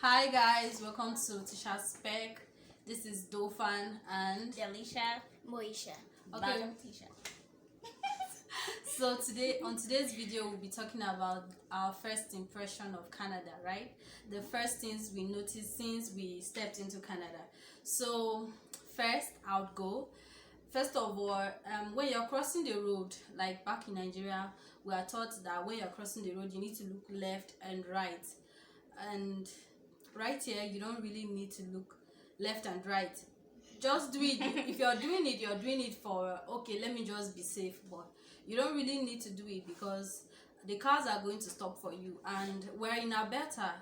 Hi guys, welcome to Tisha Spec. This is Dofan and Delisha, Moisha, okay. Tisha. So on today's video, we'll be talking about our first impression of Canada, right? The first things we noticed since we stepped into Canada. So first, First of all, when you're crossing the road, like back in Nigeria, we are taught that when you're crossing the road, you need to look left and right. And right here, you don't really need to look left and right. Just do it. If you're doing it for, okay, let me just be safe. But you don't really need to do it because the cars are going to stop for you. And we're in Alberta.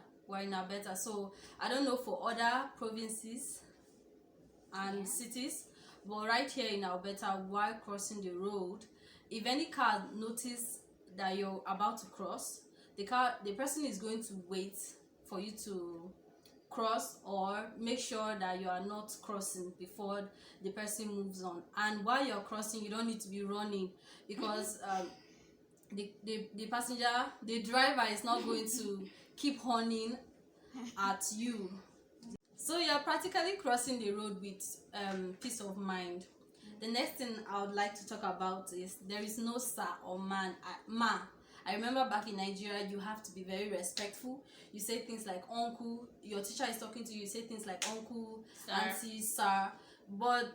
So I don't know for other provinces and cities, but right here in Alberta, while crossing the road, if any car notice that you're about to cross, the person is going to wait for you to cross or make sure that you are not crossing before the person moves on. And while you're crossing, you don't need to be running because the driver is not going to keep honking at you. So you're practically crossing the road with peace of mind. The next thing I would like to talk about is there is no sir or man. Ma. I remember back in Nigeria, you have to be very respectful. You say things like uncle. Your teacher is talking to you. You say things like uncle, sir, auntie, sir. But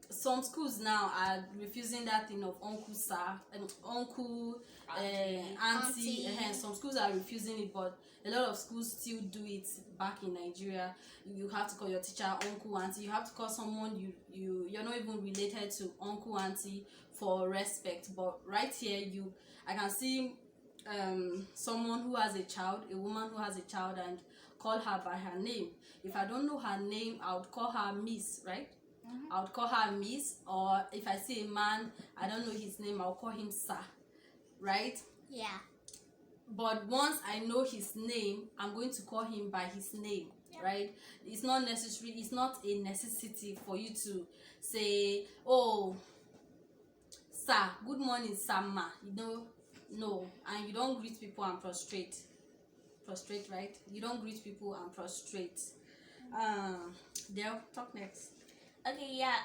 some schools now are refusing that thing of uncle, sir, and uncle, auntie. Some schools are refusing it, but a lot of schools still do it. Back in Nigeria, you have to call your teacher uncle, auntie. You have to call someone you're not even related to uncle, auntie for respect. But right here, I can see someone who has a child, a woman who has a child, and call her by her name. If I don't know her name, I would call her Miss, right? I would call her Miss. Or if I see a man, I don't know his name, I'll call him Sir, right? Yeah. But once I know his name, I'm going to call him by his name, right? It's not necessary. It's not a necessity for you to say, oh, sir, good morning, Sama. No. And you don't greet people and prostrate, right? You don't greet people and prostrate. Dale, talk next. Okay, yeah.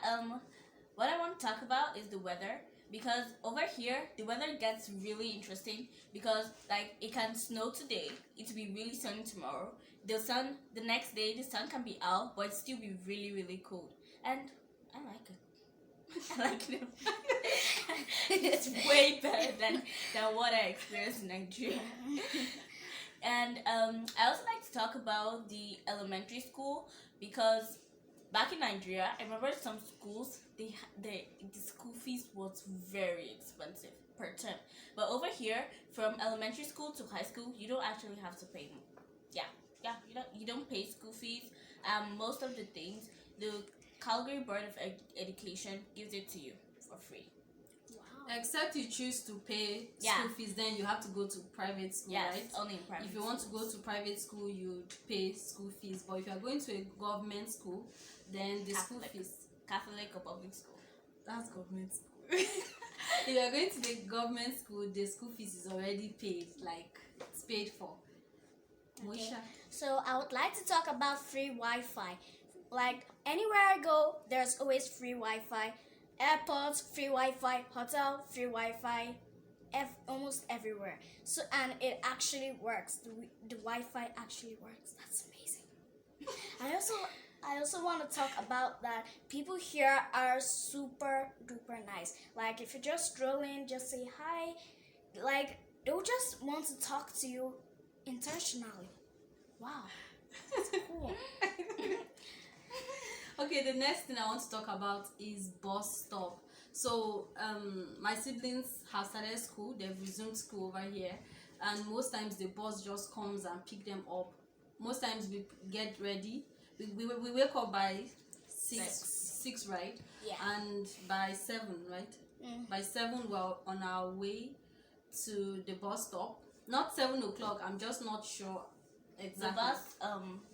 What I want to talk about is the weather, because over here the weather gets really interesting because like it can snow today, it will be really sunny tomorrow. The next day the sun can be out, but it still be really, really cold, and I like it. I like it. It's way better than what I experienced in Nigeria. And I also like to talk about the elementary school, because back in Nigeria, I remember some schools, the school fees was very expensive per term. But over here, from elementary school to high school, you don't actually have to pay. You don't pay school fees. Most of the things, the Calgary Board of Education gives it to you for free. Wow. Except you choose to pay school fees, then you have to go to private school, right? Only in private. If you want to go to private school, you pay school fees. But if you are going to a government school, then the school fees. Catholic or public school? That's government school. If you are going to the government school, the school fees is already paid. Like, it's paid for. Okay. Moisha. So I would like to talk about free Wi-Fi. Like, anywhere I go, there's always free Wi-Fi. Airports, free Wi-Fi. Hotel, free Wi-Fi. Almost everywhere. So, and it actually works. The Wi-Fi actually works. That's amazing. I also want to talk about that people here are super duper nice. Like, if you're just strolling, just say hi. Like, they'll just want to talk to you intentionally. Wow, that's cool. Okay, the next thing I want to talk about is bus stop. So my siblings have started school. They've resumed school over here, and most times the bus just comes and pick them up. Most times we get ready. We wake up by six, right? Yeah. And by 7, right? By 7 we're on our way to the bus stop. Not 7 o'clock. I'm just not sure exactly.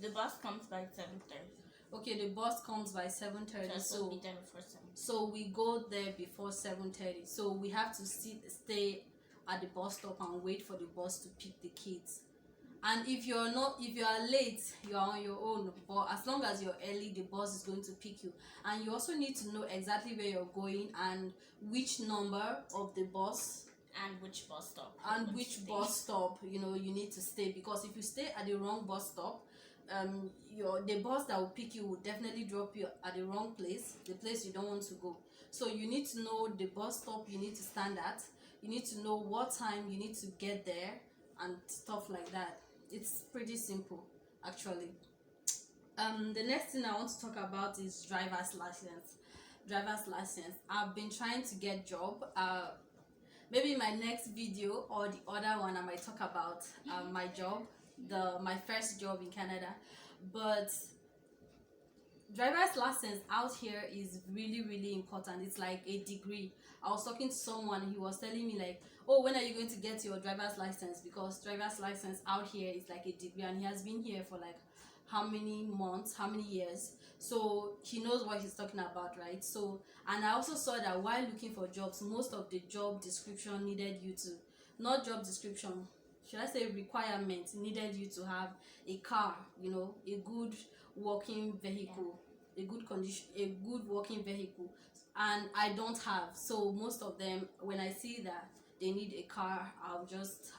The bus comes by 7:30. Okay, the bus comes by 7:30. So be there before 7. So we go there before 7:30. So we have to stay at the bus stop and wait for the bus to pick the kids. And if you are late, you are on your own. But as long as you're early, the bus is going to pick you. And you also need to know exactly where you're going and which number of the bus and which bus stop you know you need to stay, because if you stay at the wrong bus stop, the bus that will pick you will definitely drop you at the wrong place, the place you don't want to go. So you need to know the bus stop you need to stand at, you need to know what time you need to get there and stuff like that. It's pretty simple actually. The next thing I want to talk about is driver's license. I've been trying to get job. Maybe in my next video or the other one I might talk about my job, my first job in Canada. But driver's license out here is really important. It's like a degree. I was talking to someone and he was telling me like, oh, when are you going to get your driver's license? Because driver's license out here is like a degree, and he has been here for like how many months, how many years, so he knows what he's talking about, right? So, and I also saw that while looking for jobs, most of the job description needed you to, not job description, should I say requirement, needed you to have a car, you know, a good working vehicle, a good working vehicle, and I don't have. So most of them, when I see that they need a car,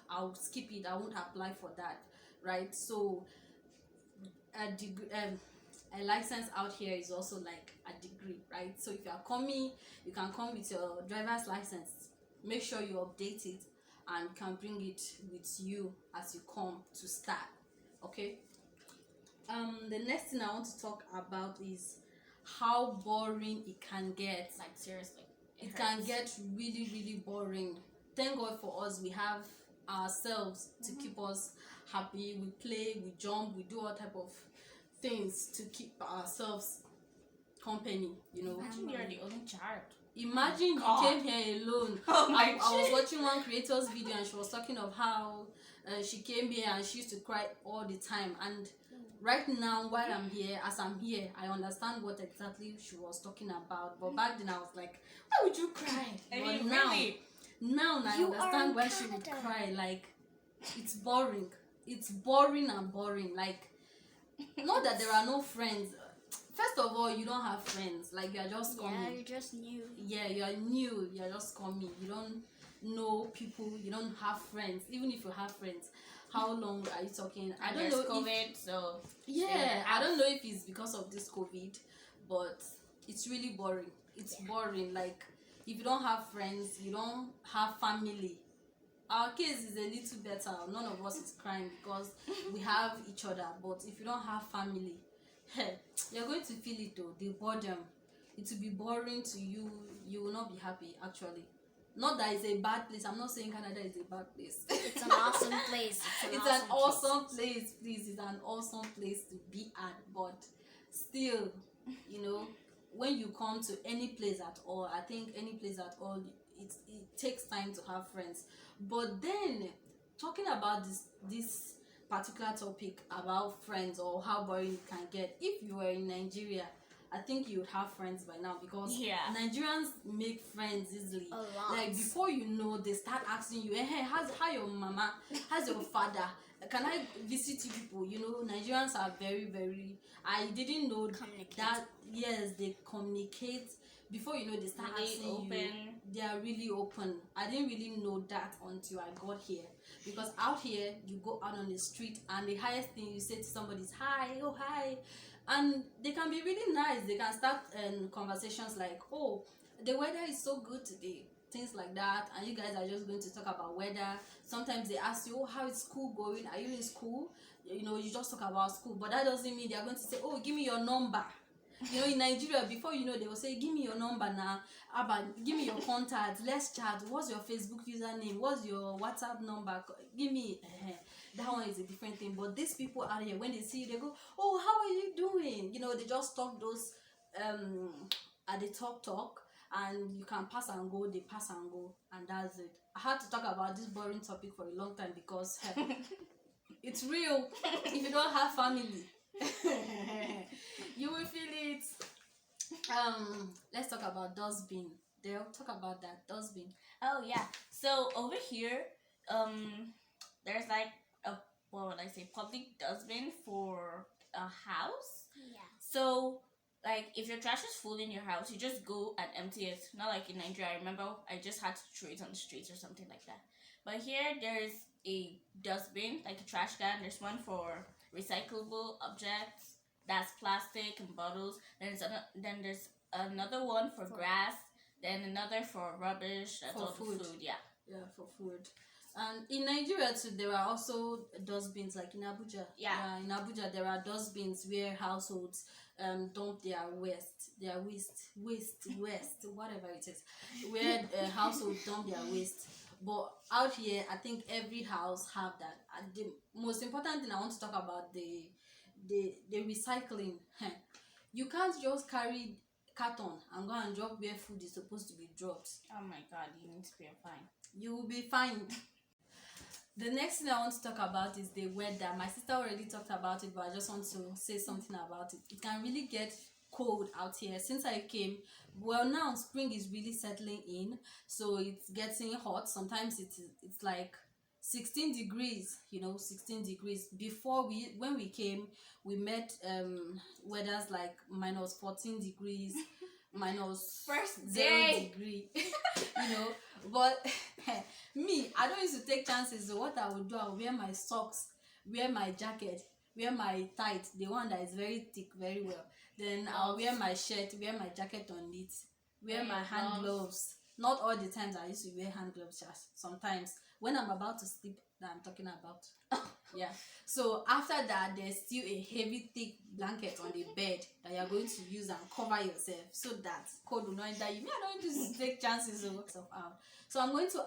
I'll skip it. I won't apply for that, right? So a license out here is also like a degree, right? So if you are coming, you can come with your driver's license. Make sure you update it and can bring it with you as you come to start. Okay. The next thing I want to talk about is how boring it can get. Like seriously, it can get really boring. Thank God for us, we have ourselves to keep us happy. We play, we jump, we do all type of things to keep ourselves company, you know. Imagine you're the only child. Imagine you came here alone. I was watching one creator's video and she was talking of how she came here and she used to cry all the time. And right now, while I'm here, I understand what exactly she was talking about. But back then I was like, why would you cry? But now I understand why she would cry. Like, it's boring. It's boring and boring. Like, not that there are no friends. First of all, you don't have friends. Like, you are just coming. Yeah, you're just new. Yeah, you are new. You are just coming. You don't know people. You don't have friends. Even if you have friends, how long are you talking? I don't know. COVID, so yeah, I don't know if it's because of this COVID, but it's really boring. It's boring. Like, if you don't have friends, you don't have family. Our case is a little better. None of us is crying because we have each other. But if you don't have family, you're going to feel it though, the boredom. It will be boring to you. You will not be happy actually. Not that it's a bad place. I'm not saying Canada is a bad place. It's an awesome place. It's an awesome place, please. It's an awesome place to be at. But still, you know, when you come to any place at all, I think any place at all, it takes time to have friends. But then, talking about this particular topic about friends or how boring it can get, if you were in Nigeria, I think you would have friends by now, because Nigerians make friends easily. A lot. Like, before you know, they start asking you, hey, how your mama, how's your father, can I visit you people? You know, Nigerians are very, I didn't know that. Yes, they communicate. Before you know, they start really asking open. you. They are really open. I didn't really know that until I got here, because out here you go out on the street and the highest thing you say to somebody is hi, oh hi, and they can be really nice. They can start conversations like, oh, the weather is so good today, things like that, and you guys are just going to talk about weather. Sometimes they ask you, oh, how is school going? Are you in school? You know, you just talk about school, but that doesn't mean they are going to say, oh, give me your number. You know, in Nigeria, before you know, they will say, give me your number now, give me your contact, let's chat, what's your Facebook username, what's your WhatsApp number, give me, that one is a different thing. But these people out here, when they see you, they go, oh, how are you doing? You know, they just talk those, at the talk, and you can pass and go, they pass and go, and that's it. I had to talk about this boring topic for a long time, because it's real. If you don't have family, you will feel it. Let's talk about dustbin. They'll talk about that dustbin. Oh yeah. So over here, there's like a what would I say, public dustbin for a house. Yeah. So like if your trash is full in your house, you just go and empty it. Not like in Nigeria. I remember I just had to throw it on the streets or something like that. But here there's a dustbin, like a trash can. There's one for recyclable objects, that's plastic and bottles. Then there's another one for grass. Then another for rubbish. That's For all food. the food. Yeah. Yeah, for food. And in Nigeria too, there are also dustbins, like in Abuja. Yeah. In Abuja, there are dustbins where households dump their waste, whatever it is, where households dump their waste. But out here, I think every house have that. And the most important thing I want to talk about the recycling. You can't just carry carton and go and drop where food is supposed to be dropped. Oh my God, you need to be fine. You will be fined. The next thing I want to talk about is the weather. My sister already talked about it, but I just want to say something about it. It can really get cold out here. Since I came, well, now spring is really settling in, so it's getting hot. Sometimes it's like 16 degrees, 16 degrees. Before when we came, we met weathers like minus 14 degrees, minus First 0 day. degree, but me, I don't used to take chances. So what I would do, I would wear my socks, wear my jacket, wear my tight, the one that is very thick, very well. Then I'll wear my shirt, wear my jacket on it, wear my hand gloves. Not all the times I used to wear hand gloves, just sometimes when I'm about to sleep that I'm talking about. Yeah. So after that, there's still a heavy thick blanket on the bed that you're going to use and cover yourself so that cold will not enter you. Me, I don't just take chances of stuff out. So I'm going to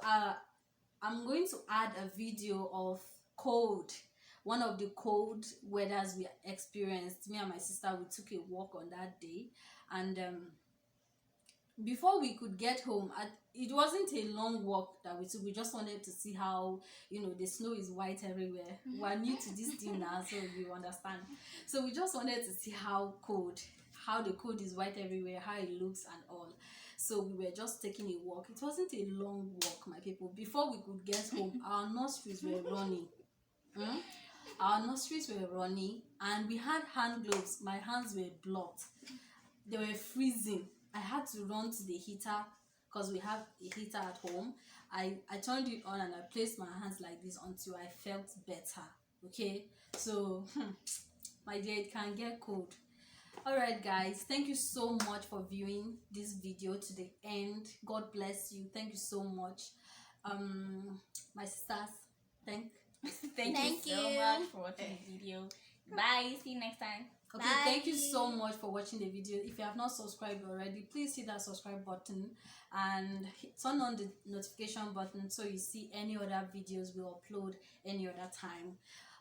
add a video of cold, one of the cold weathers we experienced. Me and my sister, we took a walk on that day, and before we could get home, it wasn't a long walk that we took. We just wanted to see how, the snow is white everywhere. We're new to this thing now, so you understand. So we just wanted to see how the cold is white everywhere, how it looks and all. So we were just taking a walk. It wasn't a long walk, my people. Before we could get home, our nostrils were running. Our nostrils were running, and we had hand gloves. My hands were blocked. They were freezing. I had to run to the heater because we have a heater at home. I turned it on and I placed my hands like this until I felt better. Okay, so my dear, it can get cold. Alright guys, thank you so much for viewing this video to the end. God bless you. Thank you so much. My sisters, thank you so much for watching the video. Bye, see you next time. Okay, Bye. Thank you so much for watching the video. If you have not subscribed already, please hit that subscribe button and turn on the notification button so you see any other videos we upload any other time.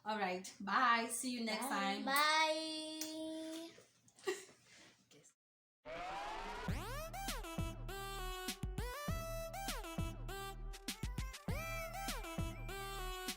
All right, bye. See you next time. Bye.